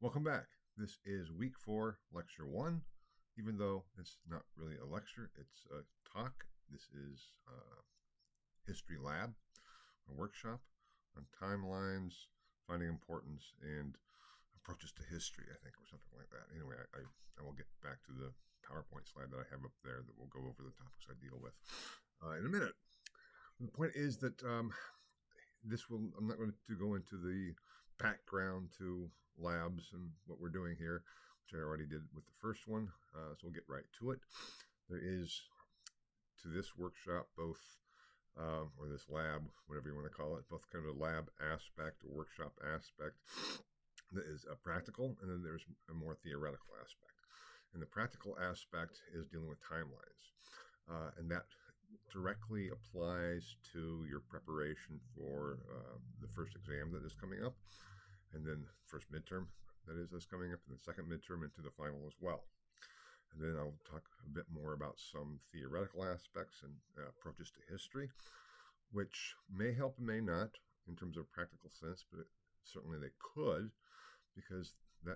Welcome back. This is week 4, lecture 1. Even though it's not really a lecture, it's a talk. This is a history lab, a workshop on timelines, finding importance, and approaches to history, I think, or something like that. Anyway, I will get back to the PowerPoint slide that I have up there that will go over the topics I deal with in a minute. The point is that I'm not going to go into the background to labs and what we're doing here, which I already did with the first one. So we'll get right to it. There is, to this workshop, both, or this lab, whatever you want to call it, both kind of a lab aspect or workshop aspect that is practical, and then there's a more theoretical aspect. And the practical aspect is dealing with timelines. And that directly applies to your preparation for the first exam that is coming up, and then first midterm that's coming up, and the second midterm into the final as well. And then I'll talk a bit more about some theoretical aspects and approaches to history, which may help and may not in terms of practical sense, but certainly they could, because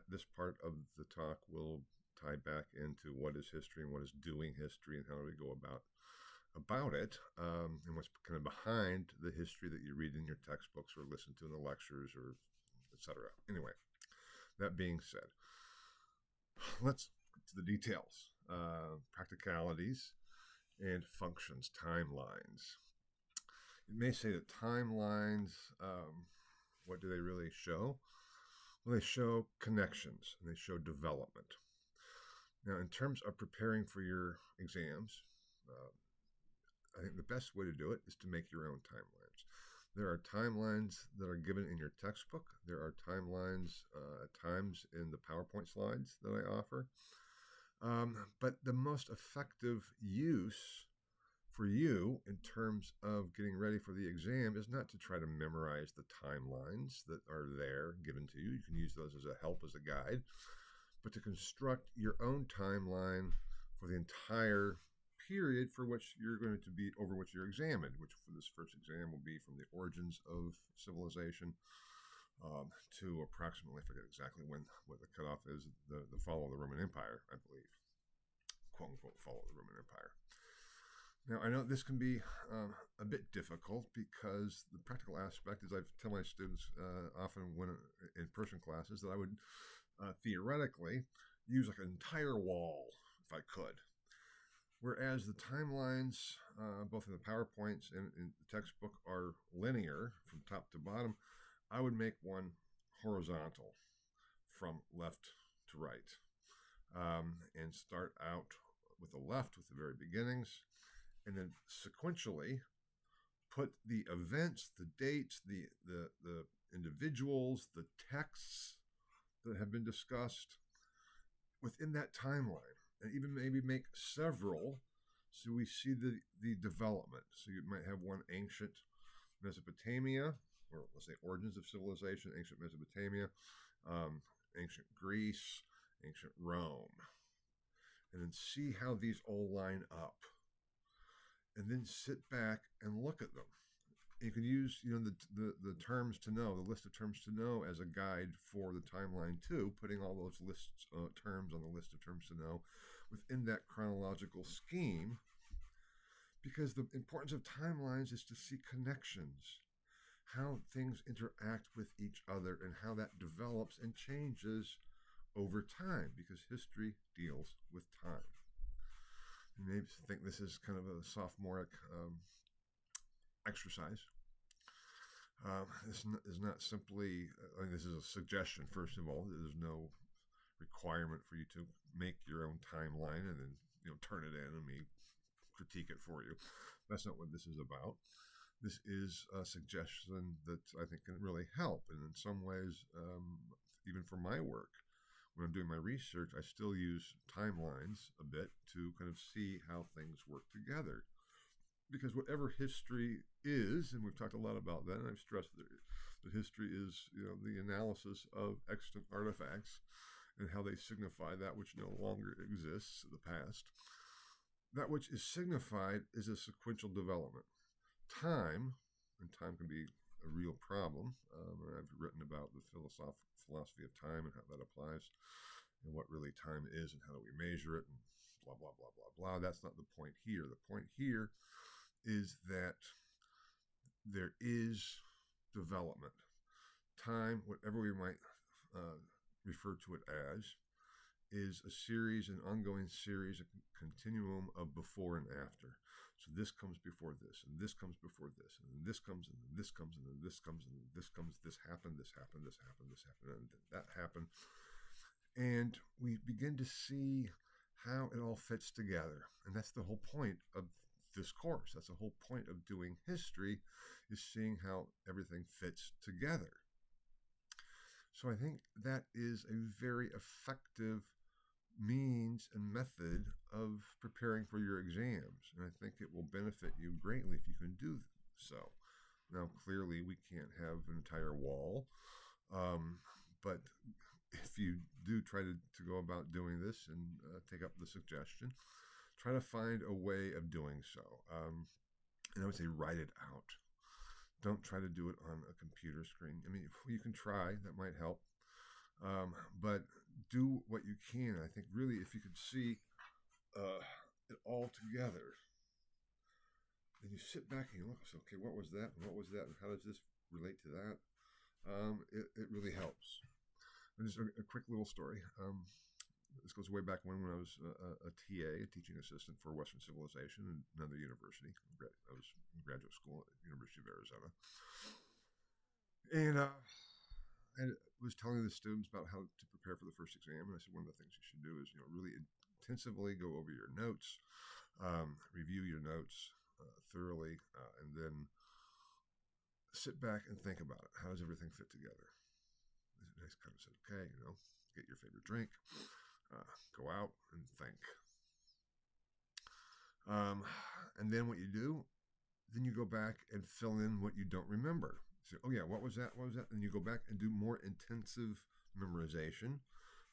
this part of the talk will tie back into what is history and what is doing history and how do we go about it, and what's kind of behind the history that you read in your textbooks or listen to in the lectures, or etc. Anyway, that being said, let's get to the details, practicalities, and functions, timelines. You may say that timelines, what do they really show? Well, they show connections and they show development. Now, in terms of preparing for your exams, I think the best way to do it is to make your own timelines. There are timelines that are given in your textbook. There are timelines at times in the PowerPoint slides that I offer. But the most effective use for you in terms of getting ready for the exam is not to try to memorize the timelines that are there given to you. You can use those as a help, as a guide, but to construct your own timeline for the entire period for which you're going to be, over which you're examined, which for this first exam will be from the origins of civilization to approximately, I forget exactly what the cutoff is, the fall of the Roman Empire, I believe, quote unquote, fall of the Roman Empire. Now, I know this can be a bit difficult because the practical aspect, as I tell my students often when in person classes, that I would theoretically use like an entire wall if I could. Whereas the timelines, both in the PowerPoints and in the textbook, are linear from top to bottom, I would make one horizontal from left to right, and start out with the left with the very beginnings, and then sequentially put the events, the dates, the individuals, the texts that have been discussed within that timeline, and even maybe make several so we see the development. So you might have one ancient Mesopotamia, or let's say origins of civilization, ancient Mesopotamia, ancient Greece, ancient Rome, and then see how these all line up. And then sit back and look at them. You can use, the terms to know, the list of terms to know as a guide for the timeline too, putting all those lists terms on the list of terms to know within that chronological scheme, because the importance of timelines is to see connections, how things interact with each other and how that develops and changes over time, because history deals with time. You may think this is kind of a sophomoric exercise. This is not simply, this is a suggestion, first of all. There's no requirement for you to make your own timeline and then turn it in and me critique it for you. That's not what this is about. This is a suggestion that I think can really help. And in some ways, even for my work, when I'm doing my research, I still use timelines a bit to kind of see how things work together. Because whatever history is, and we've talked a lot about that, and I've stressed that history is, the analysis of extant artifacts and how they signify that which no longer exists, the past. That which is signified is a sequential development. Time, and time can be a real problem. I've written about the philosophy of time and how that applies, and what really time is, and how do we measure it, and blah blah blah blah blah. That's not the point here. The point here is that there is development. Time, whatever we might refer to it as, is a series, an ongoing series, a continuum of before and after. So this comes before this, and this comes before this, and then this comes, and then this comes, and then this comes, and then this comes. This happened, this happened, this happened, this happened, and that happened. And we begin to see how it all fits together. And that's the whole point of this course. That's the whole point of doing history, is seeing how everything fits together. So I think that is a very effective means and method of preparing for your exams. And I think it will benefit you greatly if you can do so. Now, clearly, we can't have an entire wall, but if you do try to go about doing this and take up the suggestion, try to find a way of doing so. And I would say write it out. Don't try to do it on a computer screen. I mean, you can try, that might help. But do what you can. I think really, if you could see it all together, then you sit back and you look, okay, what was that? And what was that? And how does this relate to that? It really helps. And just a quick little story. This goes way back when I was a TA, a teaching assistant for Western Civilization in another university. I was in graduate school at the University of Arizona. And I was telling the students about how to prepare for the first exam. And I said, one of the things you should do is, really intensively go over your notes, review your notes thoroughly, and then sit back and think about it. How does everything fit together? And I kind of said, okay, get your favorite drink, go out and think. And then what you do, then you go back and fill in what you don't remember. So, oh yeah, what was that? What was that? And you go back and do more intensive memorization,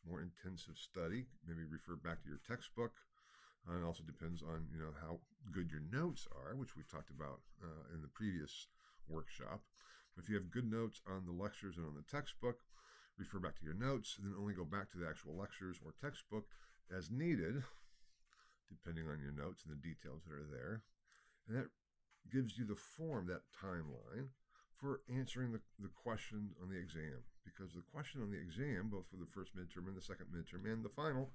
more intensive study. Maybe refer back to your textbook. It also depends on how good your notes are, which we've talked about in the previous workshop. If you have good notes on the lectures and on the textbook, refer back to your notes, and then only go back to the actual lectures or textbook as needed, depending on your notes and the details that are there. And that gives you the form, that timeline, for answering the question on the exam. Because the question on the exam, both for the first midterm and the second midterm and the final,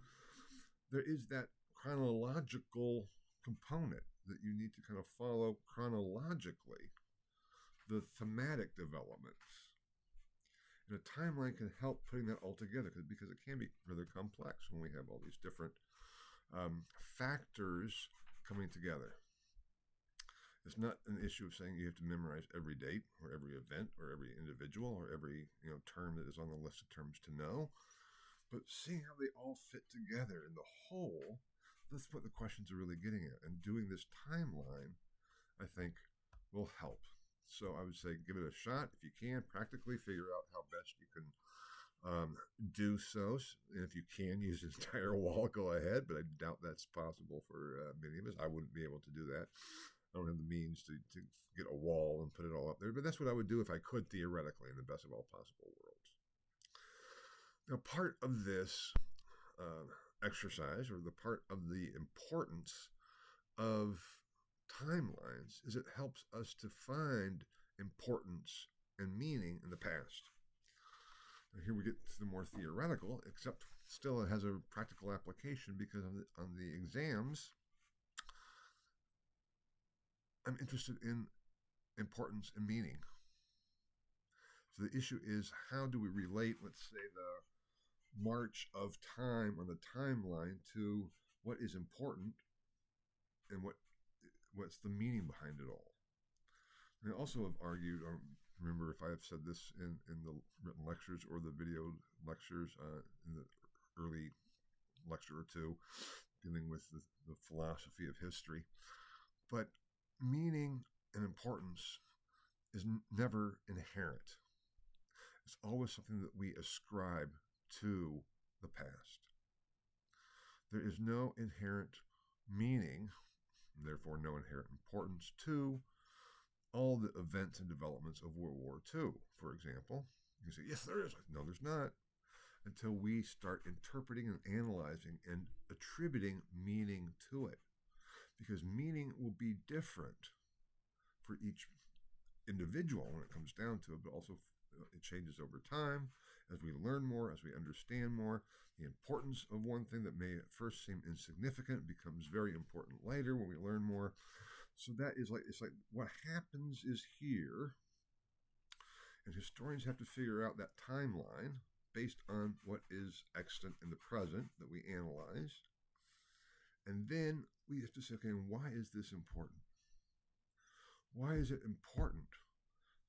there is that chronological component that you need to kind of follow chronologically, the thematic developments. And a timeline can help putting that all together, because it can be rather complex when we have all these different factors coming together. It's not an issue of saying you have to memorize every date or every event or every individual or every term that is on the list of terms to know, but seeing how they all fit together in the whole. That's what the questions are really getting at. And doing this timeline, I think, will help. So I would say give it a shot if you can. Practically figure out how best you can do so. And if you can use an entire wall, go ahead. But I doubt that's possible for many of us. I wouldn't be able to do that. I don't have the means to get a wall and put it all up there. But that's what I would do if I could, theoretically, in the best of all possible worlds. Now, part of this exercise, or the part of the importance of timelines, is it helps us to find importance and meaning in the past. Now, here we get to the more theoretical, except still it has a practical application, because on the exams, I'm interested in importance and meaning. So the issue is, how do we relate, let's say, the march of time on the timeline to what is important and what's the meaning behind it all. And I also have argued, I don't remember if I have said this in the written lectures or the video lectures in the early lecture or two, dealing with the philosophy of history, but meaning and importance is never inherent. It's always something that we ascribe to the past. There is no inherent meaning, and therefore no inherent importance, to all the events and developments of World War II, for example. You say, yes, there is. No, there's not. Until we start interpreting and analyzing and attributing meaning to it. Because meaning will be different for each individual when it comes down to it, but also it changes over time as we learn more, as we understand more. The importance of one thing that may at first seem insignificant becomes very important later when we learn more. So that is like, it's like what happens is here, and historians have to figure out that timeline based on what is extant in the present that we analyze. And then we have to say, okay, why is this important? Why is it important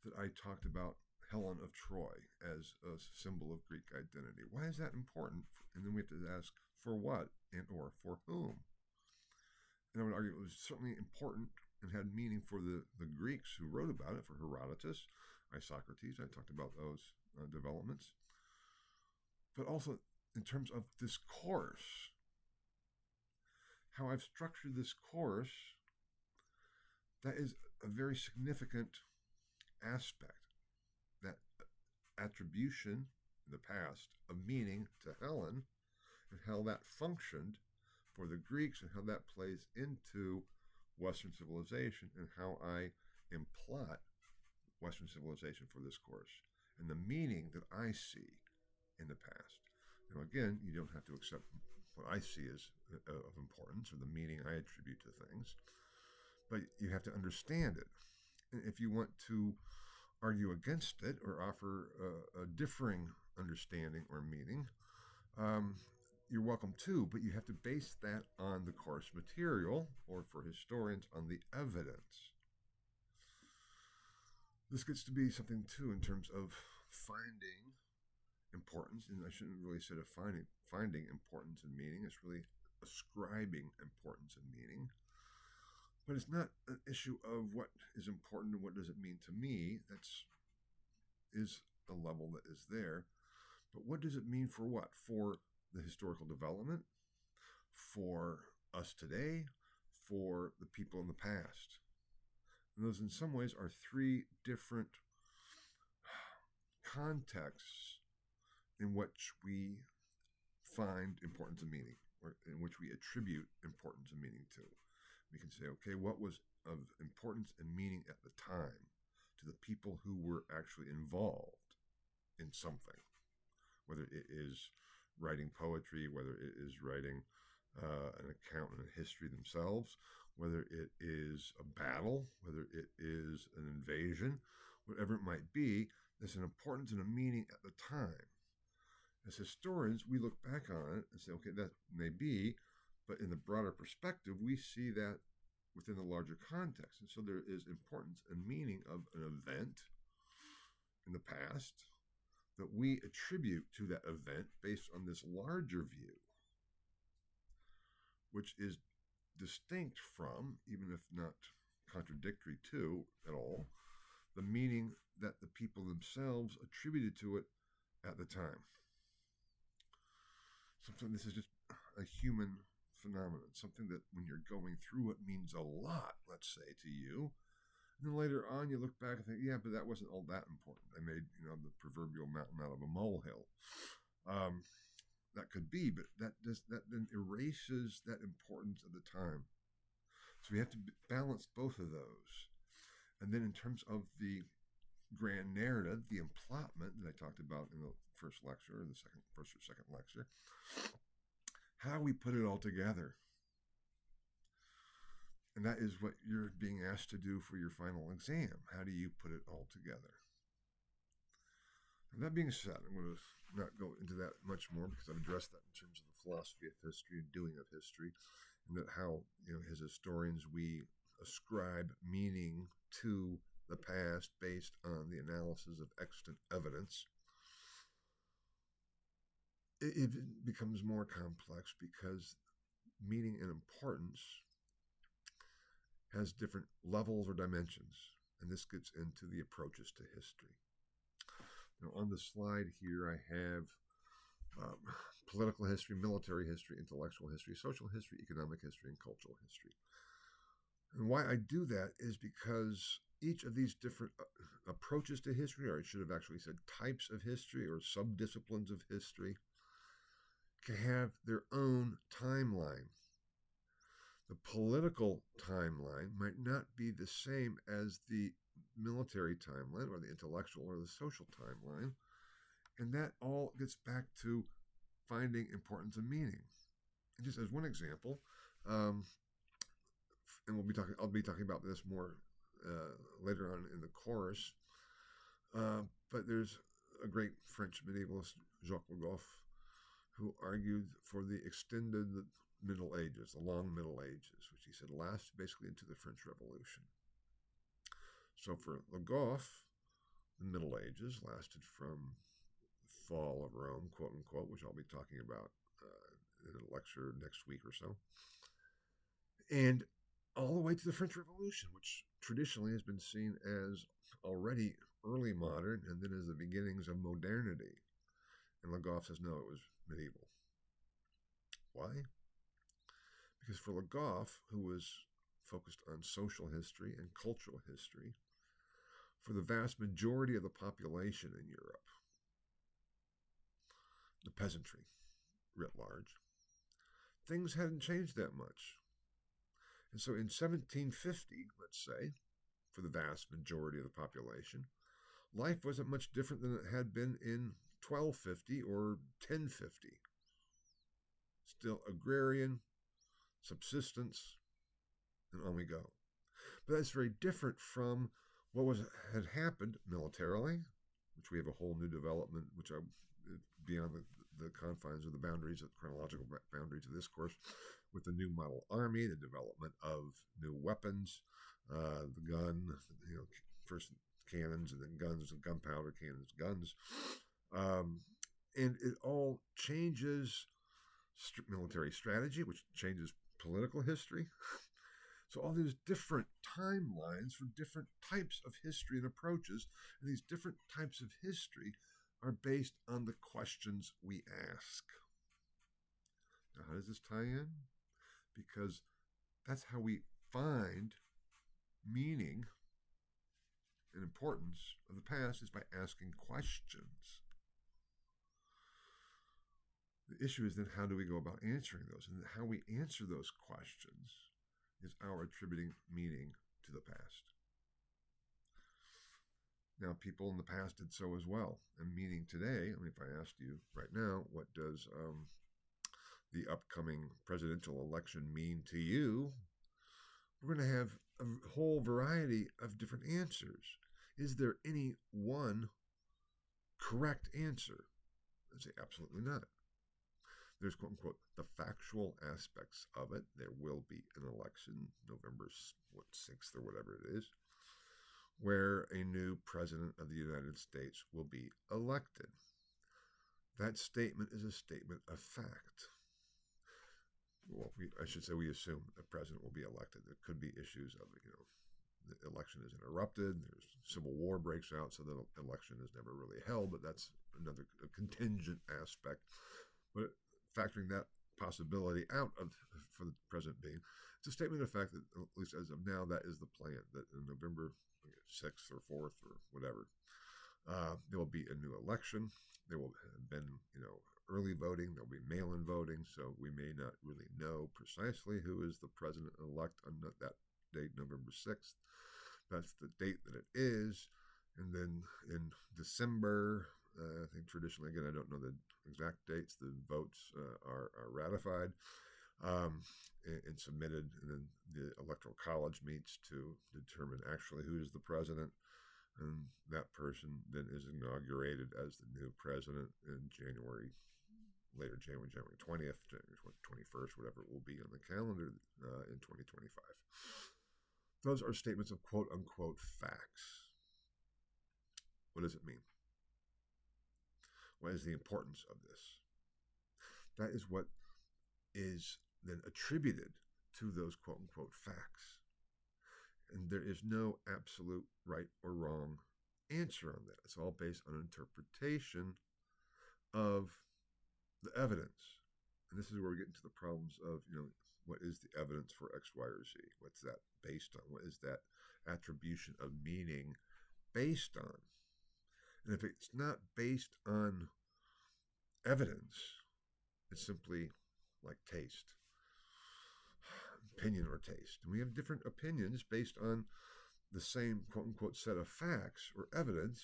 that I talked about Helen of Troy as a symbol of Greek identity? Why is that important? And then we have to ask, for what and or for whom? And I would argue it was certainly important and had meaning for the Greeks who wrote about it, for Herodotus, Isocrates. I talked about those developments. But also in terms of this course, how I've structured this course, that is a very significant aspect. That attribution in the past of meaning to Helen and how that functioned for the Greeks and how that plays into Western civilization and how I implot Western civilization for this course and the meaning that I see in the past. Now, again, you don't have to accept what I see as of importance or the meaning I attribute to things, but you have to understand it. And if you want to argue against it or offer a differing understanding or meaning, you're welcome to, but you have to base that on the course material, or for historians, on the evidence. This gets to be something too in terms of finding importance, and I shouldn't really say finding importance and meaning. It's really ascribing importance and meaning. But it's not an issue of what is important and what does it mean to me. That's is a level that is there. But what does it mean for what? For the historical development, for us today, for the people in the past. And those in some ways are three different contexts in which we find importance and meaning, or in which we attribute importance and meaning to. We can say, okay, what was of importance and meaning at the time to the people who were actually involved in something, whether it is writing poetry, whether it is writing an account and a history themselves, whether it is a battle, whether it is an invasion, whatever it might be, there's an importance and a meaning at the time. As historians, we look back on it and say, okay, that may be, but in the broader perspective, we see that within the larger context. And so there is importance and meaning of an event in the past that we attribute to that event based on this larger view, which is distinct from, even if not contradictory to at all, the meaning that the people themselves attributed to it at the time. Something, this is just a human phenomenon, something that when you're going through it means a lot, let's say, to you. And then later on you look back and think, yeah, but that wasn't all that important. I made, the proverbial mountain out of a molehill. That could be, but that then erases that importance at the time. So we have to balance both of those. And then in terms of the grand narrative, the emplotment that I talked about in the first lecture, or the first or second lecture, how we put it all together. And that is what you're being asked to do for your final exam. How do you put it all together? And that being said, I'm going to not go into that much more because I've addressed that in terms of the philosophy of history and doing of history, and that how, as historians, we ascribe meaning to the past based on the analysis of extant evidence. It becomes more complex because meaning and importance has different levels or dimensions, and this gets into the approaches to history. Now, on the slide here, I have political history, military history, intellectual history, social history, economic history, and cultural history. And why I do that is because each of these different approaches to history, or I should have actually said types of history or subdisciplines of history, can have their own timeline. The political timeline might not be the same as the military timeline or the intellectual or the social timeline. And that all gets back to finding importance of meaning. And just as one example, and I'll be talking about this more later on in the course. But there's a great French medievalist, Jacques Le Goff, who argued for the extended Middle Ages, the long Middle Ages, which he said lasted basically into the French Revolution. So for Le Goff, the Middle Ages lasted from the fall of Rome, quote unquote, which I'll be talking about in a lecture next week or so, and all the way to the French Revolution, which traditionally has been seen as already early modern and then as the beginnings of modernity. And Le Goff says, no, it was medieval. Why? Because for Le Goff, who was focused on social history and cultural history, for the vast majority of the population in Europe, the peasantry writ large, things hadn't changed that much. And so in 1750, let's say, for the vast majority of the population, life wasn't much different than it had been in 1250 or 1050. Still agrarian, subsistence, and on we go. But that's very different from what had happened militarily, which we have a whole new development, which are beyond the confines of the boundaries, of the chronological boundaries of this course, with the new model army, the development of new weapons, the gun, first cannons and then guns, and gunpowder, cannons, guns. And it all changes military strategy, which changes political history. So all these different timelines for different types of history and approaches, and these different types of history are based on the questions we ask. Now, how does this tie in? Because that's how we find meaning and importance of the past, is by asking questions. The issue is then, how do we go about answering those? And how we answer those questions is our attributing meaning to the past. Now, people in the past did so as well. And meaning today, if I asked you right now, what does the upcoming presidential election mean to you? We're going to have a whole variety of different answers. Is there any one correct answer? I'd say absolutely not. There's, quote unquote, the factual aspects of it. There will be an election, November 6th or whatever it is, where a new president of the United States will be elected. That statement is a statement of fact. Well, I should say we assume the president will be elected. There could be issues of, the election is interrupted, there's civil war breaks out, so the election is never really held, but that's another contingent aspect. But factoring that possibility out for the president being, it's a statement of fact that, at least as of now, that is the plan, that in November 6th or 4th or whatever, there will be a new election. There will have been, early voting. There'll be mail-in voting, so we may not really know precisely who is the president-elect on that date, November 6th. That's the date that it is. And then in December, I think traditionally, again, I don't know the exact dates, the votes are ratified and submitted, and then the Electoral College meets to determine actually who is the president, and that person then is inaugurated as the new president in later January 20th, January 21st, whatever it will be on the calendar in 2025. Those are statements of quote-unquote facts. What does it mean? What is the importance of this? That is what is then attributed to those quote-unquote facts. And there is no absolute right or wrong answer on that. It's all based on interpretation of the evidence And this is where we get into the problems of, what is the evidence for X, Y, or Z? What's that based on? What is that attribution of meaning based on? And if it's not based on evidence, it's simply like taste, opinion or taste. And we have different opinions based on the same quote unquote set of facts or evidence.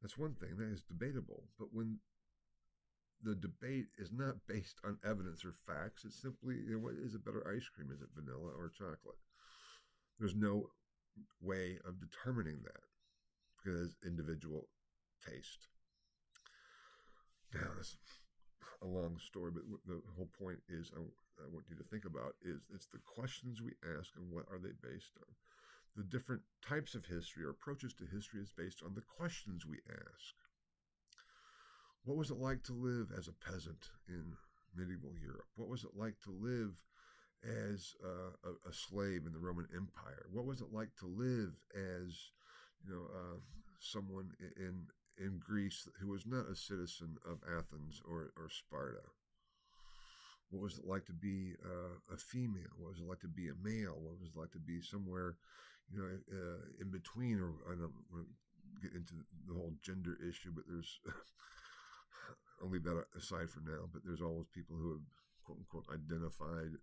That's one thing that is debatable. But when the debate is not based on evidence or facts, it's simply, what is a better ice cream? Is it vanilla or chocolate? There's no way of determining that because individual taste. Now, it's a long story, but the whole point is I want you to think about is it's the questions we ask and what are they based on. The different types of history or approaches to history is based on the questions we ask. What was it like to live as a peasant in medieval Europe? What was it like to live as a slave in the Roman Empire? What was it like to live as someone in Greece who was not a citizen of Athens or Sparta? What was it like to be a female? What was it like to be a male? What was it like to be somewhere, in between? Or I don't want to get into the whole gender issue, but there's I'll leave that aside for now. But there's always people who have quote unquote identified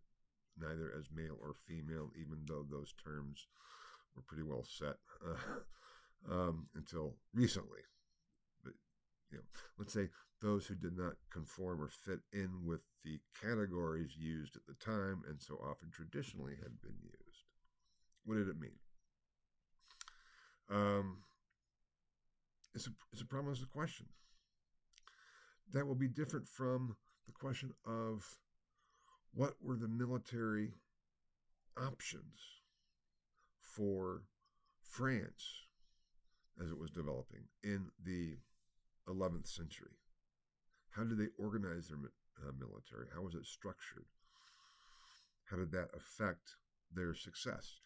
neither as male or female, even though those terms were pretty well set until recently. But let's say those who did not conform or fit in with the categories used at the time and so often traditionally had been used. What did it mean? It's a problem as a question. That will be different from the question of what were the military options for France as it was developing in the 11th century. How did they organize their military? How was it structured? How did that affect their success?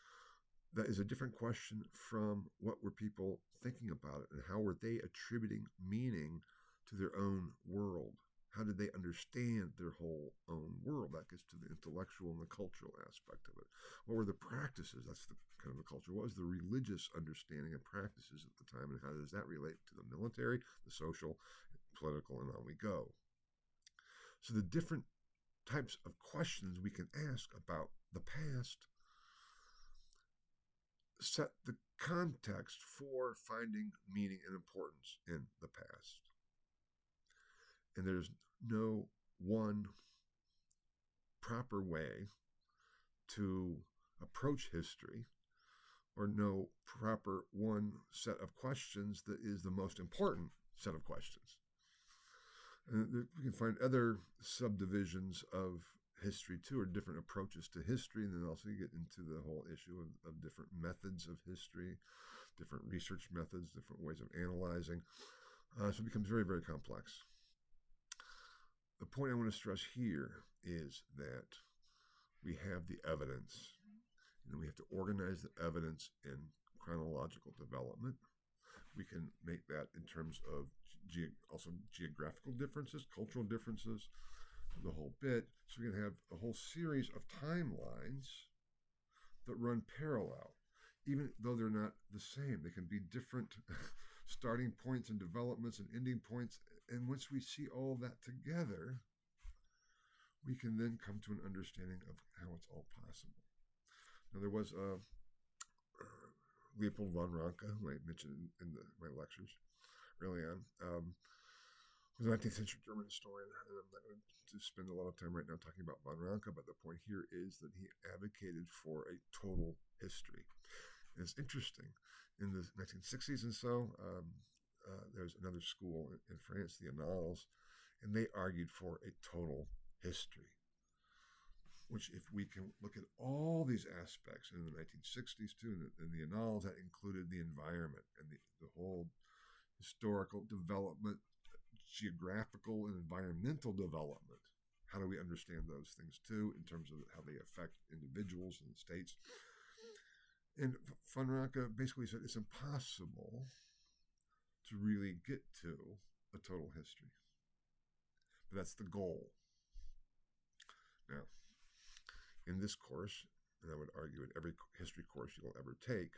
That is a different question from what were people thinking about it and how were they attributing meaning to their own world? How did they understand their whole own world? That gets to the intellectual and the cultural aspect of it. What were the practices? That's the kind of the culture. What was the religious understanding and practices at the time, and how does that relate to the military, the social, political, and on we go? So the different types of questions we can ask about the past set the context for finding meaning and importance in the past. And there's no one proper way to approach history, or no proper one set of questions that is the most important set of questions. And we can find other subdivisions of history too, or different approaches to history, and then also you get into the whole issue of different methods of history, different research methods, different ways of analyzing. So it becomes very, very complex. The point I want to stress here is that we have the evidence, and we have to organize the evidence in chronological development. We can make that in terms of also geographical differences, cultural differences, the whole bit. So we can have a whole series of timelines that run parallel, even though they're not the same. They can be different starting points and developments and ending points. And once we see all of that together, we can then come to an understanding of how it's all possible. Now, there was Leopold von Ranke, who I mentioned in my lectures early on, was a 19th century German historian. And I'm not going to spend a lot of time right now talking about von Ranke, but the point here is that he advocated for a total history. And it's interesting. In the 1960s and so, there's another school in France, the Annales, and they argued for a total history, which if we can look at all these aspects in the 1960s too, in the Annales, that included the environment and the whole historical development, geographical and environmental development. How do we understand those things too in terms of how they affect individuals and states? And von Ranke basically said it's impossible to really get to a total history. But that's the goal. Now, in this course, and I would argue in every history course you will ever take,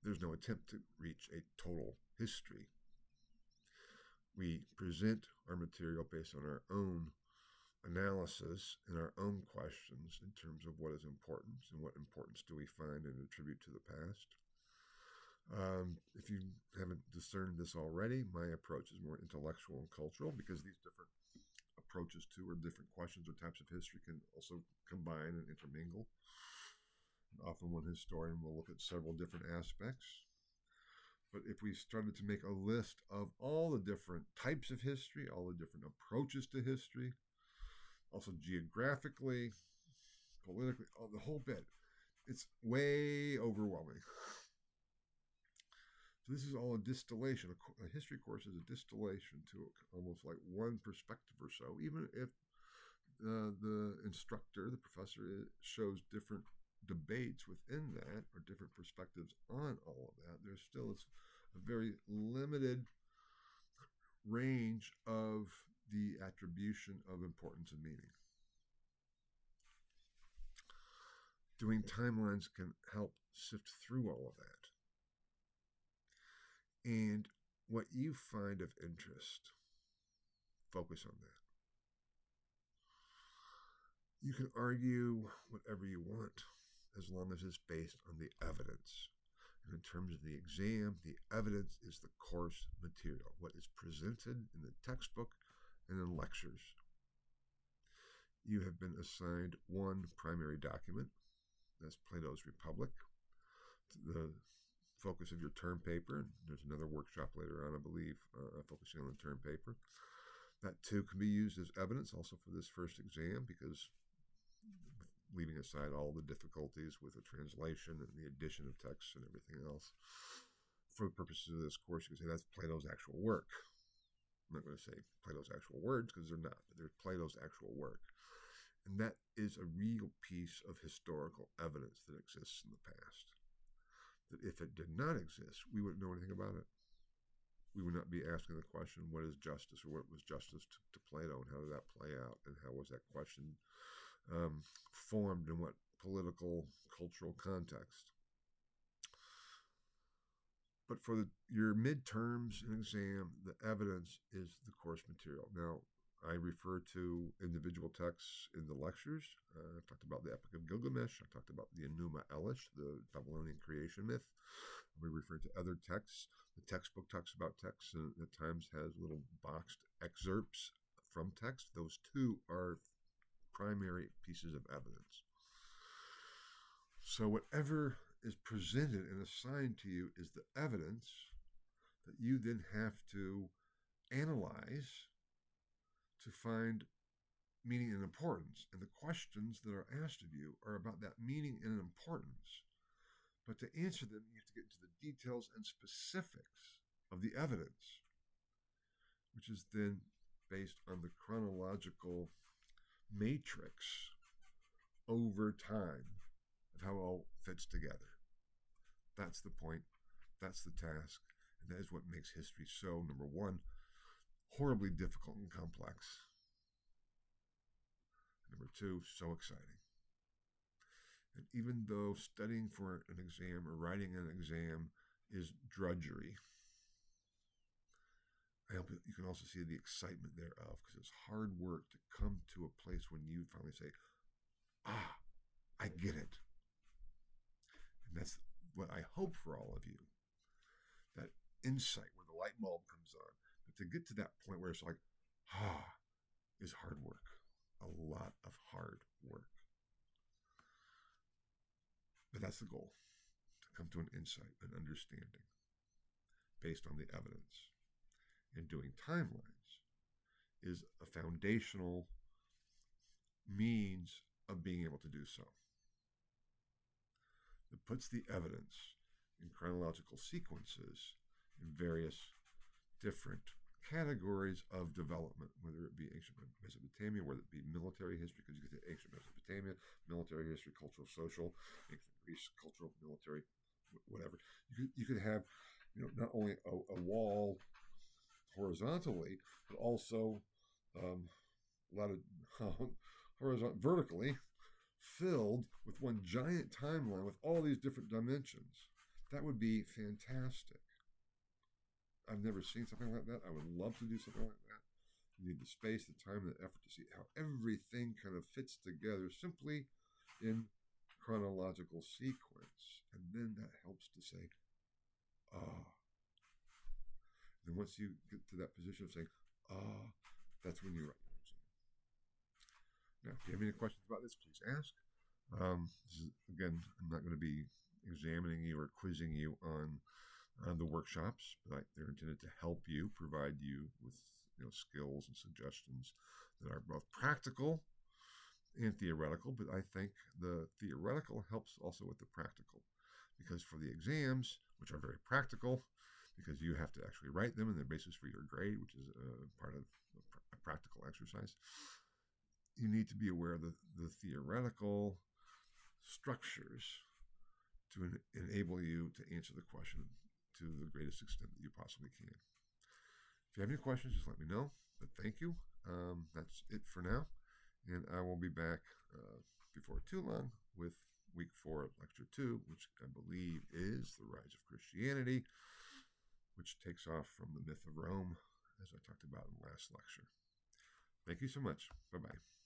there's no attempt to reach a total history. We present our material based on our own analysis and our own questions in terms of what is importance and what importance do we find and attribute to the past. If you haven't discerned this already, my approach is more intellectual and cultural, because these different approaches to or different questions or types of history can also combine and intermingle. And often one historian will look at several different aspects. But if we started to make a list of all the different types of history, all the different approaches to history, also geographically, politically, the whole bit, it's way overwhelming. So this is all a distillation. A history course is a distillation to almost like one perspective or so. Even if the instructor, the professor, shows different debates within that or different perspectives on all of that, there still is a very limited range of the attribution of importance and meaning. Doing timelines can help sift through all of that. And what you find of interest, focus on that. You can argue whatever you want as long as it's based on the evidence. And in terms of the exam, the evidence is the course material, what is presented in the textbook and in lectures. You have been assigned one primary document. That's Plato's Republic, the focus of your term paper. There's another workshop later on, I believe, focusing on the term paper. That too can be used as evidence also for this first exam, because leaving aside all the difficulties with the translation and the addition of texts and everything else, for the purposes of this course, you can say that's Plato's actual work. I'm not going to say Plato's actual words, because they're not, but they're Plato's actual work. And that is a real piece of historical evidence that exists in the past. That if it did not exist, we wouldn't know anything about it. We would not be asking the question, what is justice, or what was justice to Plato, and how did that play out, and how was that question formed in what political, cultural context. But for your midterms and exam, the evidence is the course material. Now, I refer to individual texts in the lectures. I talked about the Epic of Gilgamesh. I talked about the Enuma Elish, the Babylonian creation myth. We refer to other texts. The textbook talks about texts and at times has little boxed excerpts from text. Those two are primary pieces of evidence. So whatever is presented and assigned to you is the evidence that you then have to analyze to find meaning and importance. And the questions that are asked of you are about that meaning and importance. But to answer them, you have to get into the details and specifics of the evidence, which is then based on the chronological matrix over time of how it all fits together. That's the point. That's the task. And that is what makes history so, number one, horribly difficult and complex. Number two, so exciting. And even though studying for an exam or writing an exam is drudgery, I hope you can also see the excitement thereof, because it's hard work to come to a place when you finally say, I get it. And that's what I hope for all of you, that insight where the light bulb comes on. But to get to that point where it's like, is hard work, a lot of hard work. But that's the goal, to come to an insight, an understanding based on the evidence. And doing timelines is a foundational means of being able to do so. It puts the evidence in chronological sequences in various different categories of development, whether it be ancient Mesopotamia, whether it be military history, because you get to ancient Mesopotamia, military history, cultural, social, ancient Greece, cultural, military, whatever. You could have, not only a wall horizontally, but also a lot of vertically filled with one giant timeline with all these different dimensions. That would be fantastic. I've never seen something like that. I would love to do something like that. You need the space, the time, and the effort to see how everything kind of fits together simply in chronological sequence. And then that helps to say, ah. And once you get to that position of saying, ah, that's when you write your exam. Now, if you have any questions about this, please ask. This is, again, I'm not going to be examining you or quizzing you on the workshops, but they're intended to help you, provide you with skills and suggestions that are both practical and theoretical. But I think the theoretical helps also with the practical, because for the exams, which are very practical, because you have to actually write them and they're basis for your grade, which is part of a practical exercise, you need to be aware of the theoretical structures to enable you to answer the question to the greatest extent that you possibly can. If you have any questions, just let me know. But thank you. That's it for now. And I will be back before too long with week 4 of lecture 2, which I believe is the rise of Christianity, which takes off from the myth of Rome, as I talked about in the last lecture. Thank you so much. Bye-bye.